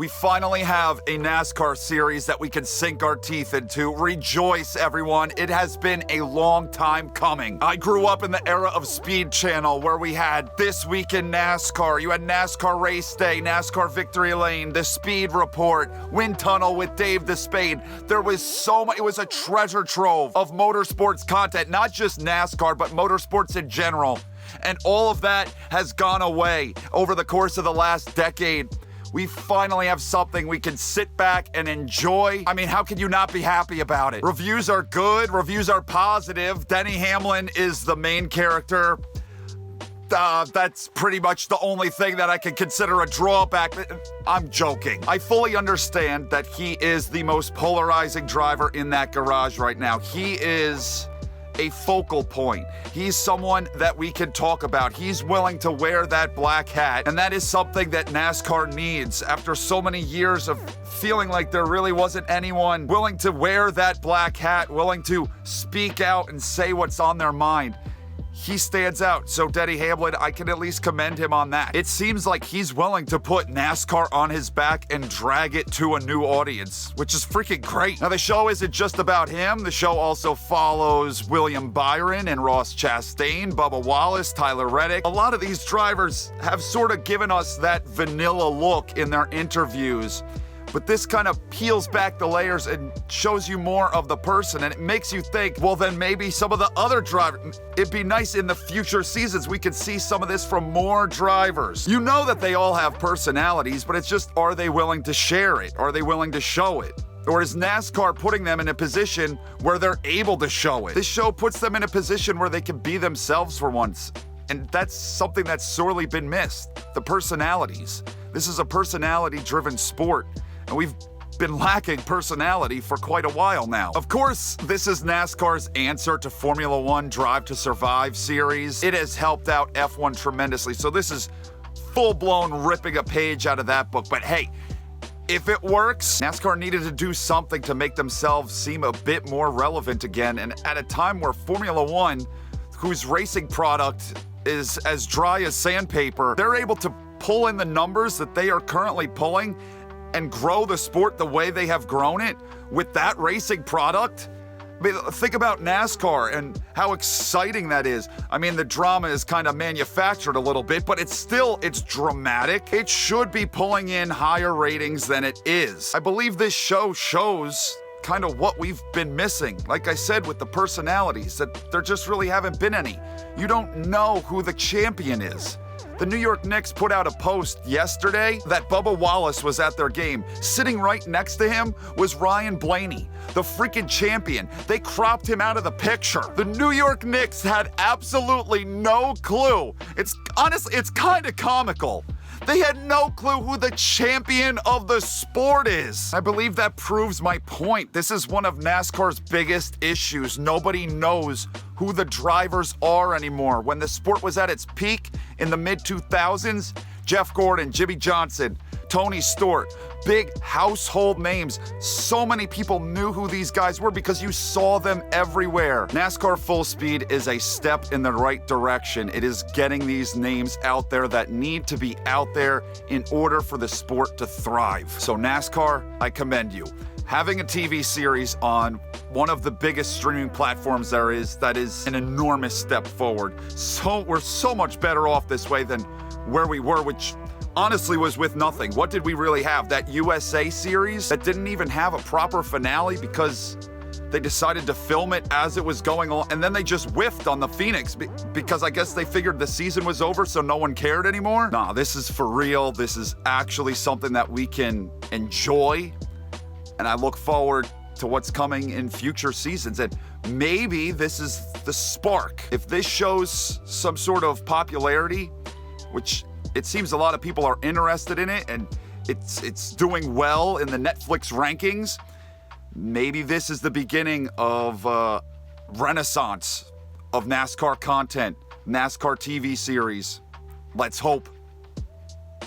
We finally have a NASCAR series that we can sink our teeth into. Rejoice, everyone. It has been a long time coming. I grew up in the era of Speed Channel where we had This Week in NASCAR. You had NASCAR Race Day, NASCAR Victory Lane, The Speed Report, Wind Tunnel with Dave the Spade. There was so much. It was a treasure trove of motorsports content, not just NASCAR, but motorsports in general. And all of that has gone away over the course of the last decade. We finally have something we can sit back and enjoy. I mean, how can you not be happy about it? Reviews are good, reviews are positive. Denny Hamlin is the main character. That's pretty much the only thing that I can consider a drawback. I'm joking. I fully understand that he is the most polarizing driver in that garage right now. He is a focal point. He's someone that we can talk about. He's willing to wear that black hat, and that is something that NASCAR needs after so many years of feeling like there really wasn't anyone willing to wear that black hat, willing to speak out and say what's on their mind. He stands out, so Denny Hamlin, I can at least commend him on that. It seems like he's willing to put NASCAR on his back and drag it to a new audience, which is freaking great. Now, the show isn't just about him. The show also follows William Byron and Ross Chastain, Bubba Wallace, Tyler Reddick. A lot of these drivers have sort of given us that vanilla look in their interviews, but this kind of peels back the layers and shows you more of the person, and it makes you think, well, then maybe some of the other drivers, it'd be nice in the future seasons we could see some of this from more drivers. You know that they all have personalities, but it's just, are they willing to share it? Are they willing to show it? Or is NASCAR putting them in a position where they're able to show it? This show puts them in a position where they can be themselves for once, and that's something that's sorely been missed, the personalities. This is a personality-driven sport, and we've been lacking personality for quite a while now. Of course, this is NASCAR's answer to Formula One Drive to Survive series. It has helped out F1 tremendously, so this is full-blown ripping a page out of that book. But hey, if it works, NASCAR needed to do something to make themselves seem a bit more relevant again, and at a time where Formula One, whose racing product is as dry as sandpaper, they're able to pull in the numbers that they are currently pulling and grow the sport the way they have grown it with that racing product. I mean, think about NASCAR and how exciting that is. I mean, the drama is kind of manufactured a little bit, but it's dramatic. It should be pulling in higher ratings than it is. I believe this show shows kind of what we've been missing. Like I said, with the personalities, that there just really haven't been any. You don't know who the champion is. The New York Knicks put out a post yesterday that Bubba Wallace was at their game. Sitting right next to him was Ryan Blaney, the freaking champion. They cropped him out of the picture. The New York Knicks had absolutely no clue. It's kind of comical. They had no clue who the champion of the sport is. I believe that proves my point. This is one of NASCAR's biggest issues. Nobody knows who the drivers are anymore. When the sport was at its peak in the mid-2000s, Jeff Gordon, Jimmy Johnson, Tony Stewart, big household names. So many people knew who these guys were because you saw them everywhere. NASCAR Full Speed is a step in the right direction. It is getting these names out there that need to be out there in order for the sport to thrive. So NASCAR, I commend you. Having a TV series on one of the biggest streaming platforms there is, that is an enormous step forward. So we're so much better off this way than where we were, which honestly was with nothing. What did we really have? That USA series that didn't even have a proper finale because they decided to film it as it was going on, and then they just whiffed on the Phoenix because I guess they figured the season was over, so no one cared anymore. Nah, this is for real. This is actually something that we can enjoy, and I look forward to what's coming in future seasons. And maybe this is the spark. If this shows some sort of popularity, which it seems a lot of people are interested in it, and it's doing well in the Netflix rankings, maybe this is the beginning of a renaissance of NASCAR content, NASCAR TV series. Let's hope.